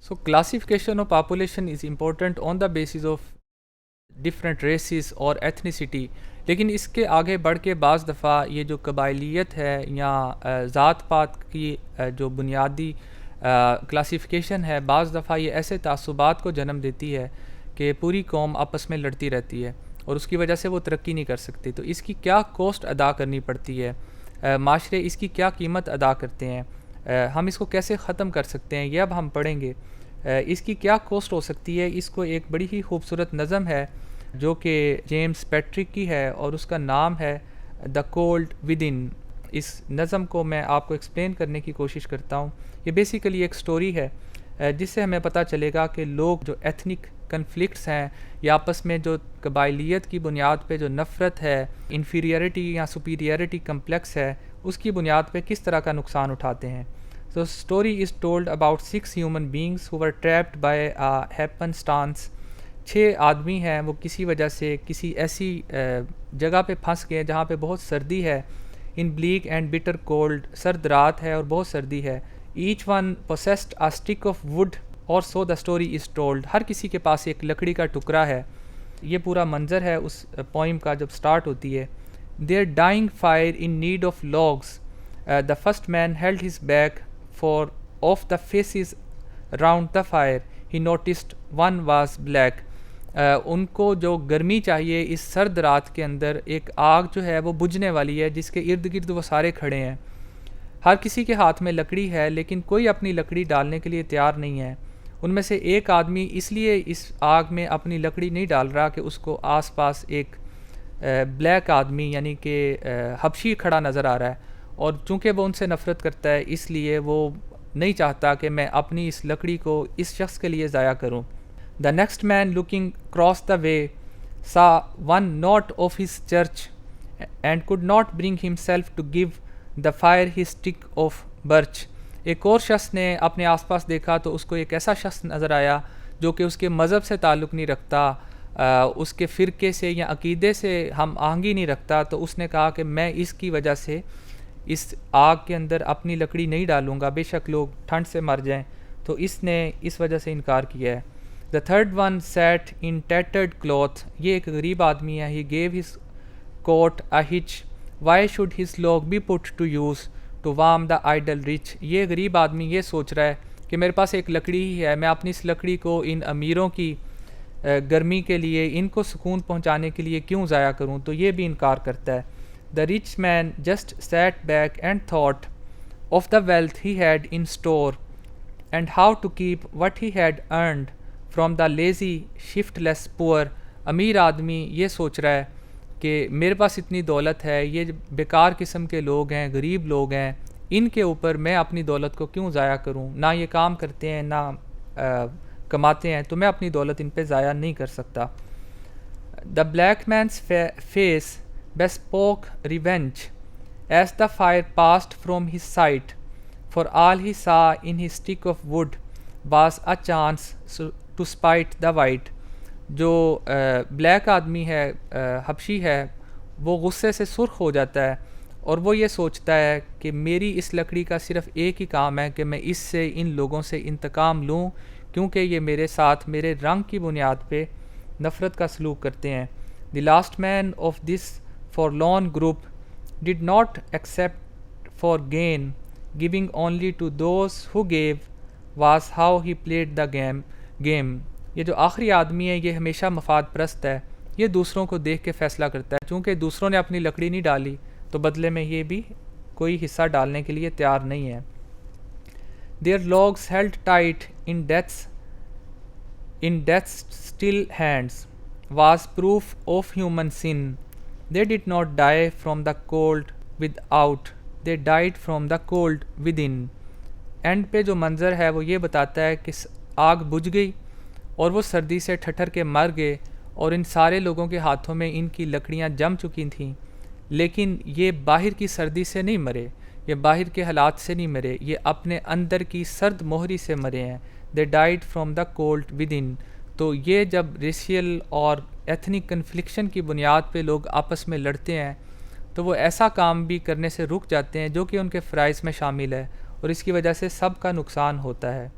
So classification of population is important on the basis of different races اور ethnicity. لیکن اس کے آگے بڑھ کے بعض دفعہ یہ جو قبائلیت ہے یا ذات پات کی جو بنیادی کلاسیفیکیشن ہے، بعض دفعہ یہ ایسے تعصبات کو جنم دیتی ہے کہ پوری قوم آپس میں لڑتی رہتی ہے اور اس کی وجہ سے وہ ترقی نہیں کر سکتی. تو اس کی کیا کوسٹ ادا کرنی پڑتی ہے، معاشرے اس کی کیا قیمت ادا کرتے ہیں، ہم اس کو کیسے ختم کر سکتے ہیں، یہ اب ہم پڑھیں گے. اس کی کیا کوسٹ ہو سکتی ہے. اس کو ایک بڑی ہی خوبصورت نظم ہے جو کہ جیمز پیٹرک کی ہے اور اس کا نام ہے دا کولڈ ود ان. اس نظم کو میں آپ کو ایکسپلین کرنے کی کوشش کرتا ہوں. یہ بیسیکلی ایک سٹوری ہے جس سے ہمیں پتہ چلے گا کہ لوگ جو ایتھنک کنفلکٹس ہیں یا آپس میں جو قبائلیت کی بنیاد پہ جو نفرت ہے، انفیریئرٹی یا سپیریئرٹی کمپلیکس ہے، اس کی بنیاد پہ کس طرح کا نقصان اٹھاتے ہیں. So story is told about 6 human beings who were trapped by a happenstance. 6 آدمی ہیں وہ کسی وجہ سے کسی ایسی جگہ پہ پھنس گئے جہاں پہ بہت سردی ہے. in bleak and bitter cold، سرد رات ہے اور بہت سردی ہے. each one possessed a stick of wood or so the story is told. ہر کسی کے پاس ایک لکڑی کا ٹکڑا ہے. یہ پورا منظر ہے اس پوئم کا جب سٹارٹ ہوتی ہے. their dying fire in need of logs. The first man held his back for of the faces round the fire he noticed one was black. ان کو جو گرمی چاہیے اس سرد رات کے اندر، ایک آگ جو ہے وہ بجھنے والی ہے جس کے ارد گرد وہ سارے کھڑے ہیں. ہر کسی کے ہاتھ میں لکڑی ہے لیکن کوئی اپنی لکڑی ڈالنے کے لیے تیار نہیں ہے. ان میں سے ایک آدمی اس لیے اس آگ میں اپنی لکڑی نہیں ڈال رہا کہ اس کو آس پاس ایک بلیک آدمی یعنی کہ حبشی کھڑا نظر آ رہا ہے، اور چونکہ وہ ان سے نفرت کرتا ہے اس لیے وہ نہیں چاہتا کہ میں اپنی اس لکڑی کو اس شخص کے لیے ضائع کروں. The next man looking across the way saw one knot of his church and could not bring himself to give the fire his stick of birch. ایک اور شخص نے اپنے آس پاس دیکھا تو اس کو ایک ایسا شخص نظر آیا جو کہ اس کے مذہب سے تعلق نہیں رکھتا، اس کے فرقے سے یا عقیدے سے ہم آہنگی نہیں رکھتا. تو اس نے کہا کہ میں اس کی وجہ سے اس آگ کے اندر اپنی لکڑی نہیں ڈالوں گا، بے شک لوگ ٹھنڈ سے مر جائیں. تو اس نے اس وجہ سے انکار کیا ہے. The third one sat in tattered cloth. یہ ایک غریب آدمی ہے. He gave his coat a hitch. Why should his log be put to use to warm the idle rich. یہ غریب آدمی یہ سوچ رہا ہے کہ میرے پاس ایک لکڑی ہی ہے، میں اپنی اس لکڑی کو ان امیروں کی گرمی کے لیے، ان کو سکون پہنچانے کے لیے کیوں ضائع کروں. تو یہ بھی انکار کرتا ہے. The rich man just sat back and thought of the wealth he had in store and how to keep what he had earned from the lazy shiftless poor. امیر آدمی یہ سوچ رہا ہے کہ میرے پاس اتنی دولت ہے، یہ بیکار قسم کے لوگ ہیں، غریب لوگ ہیں، ان کے اوپر میں اپنی دولت کو کیوں ضائع کروں. نہ یہ کام کرتے ہیں نہ کماتے ہیں، تو میں اپنی دولت ان پہ ضائع نہیں کر سکتا. The black man's face bespoke revenge as the fire passed from his sight, for all he saw in his stick of wood was a chance to spite the white. جو بلیک آدمی ہے، حبشی ہے، وہ غصے سے سرخ ہو جاتا ہے اور وہ یہ سوچتا ہے کہ میری اس لکڑی کا صرف ایک ہی کام ہے کہ میں اس سے ان لوگوں سے انتقام لوں، کیونکہ یہ میرے ساتھ میرے رنگ کی بنیاد پہ نفرت کا سلوک کرتے ہیں. The last man of this forlorn group did not accept for gain, giving only to those who gave was how he played the game. یہ جو آخری آدمی ہے یہ ہمیشہ مفاد پرست ہے، یہ دوسروں کو دیکھ کے فیصلہ کرتا ہے. چونکہ دوسروں نے اپنی لکڑی نہیں ڈالی تو بدلے میں یہ بھی کوئی حصہ ڈالنے کے لیے تیار نہیں ہے. Their logs held tight in death's still hands was proof of human sin. They did not die from the cold without, they died from the cold within. And پہ جو منظر ہے وہ یہ بتاتا ہے کہ آگ بجھ گئی اور وہ سردی سے ٹھٹر کے مر گئے، اور ان سارے لوگوں کے ہاتھوں میں ان کی لکڑیاں جم چکی تھیں، لیکن یہ باہر کی سردی سے نہیں مرے، یہ باہر کے حالات سے نہیں مرے، یہ اپنے اندر کی سرد مہری سے مرے ہیں. They died from the cold within. تو یہ جب ریشیل اور ایتھنک کنفلکشن کی بنیاد پہ لوگ آپس میں لڑتے ہیں تو وہ ایسا کام بھی کرنے سے رک جاتے ہیں جو کہ ان کے فرائض میں شامل ہے، اور اس کی وجہ سے سب کا نقصان ہوتا ہے.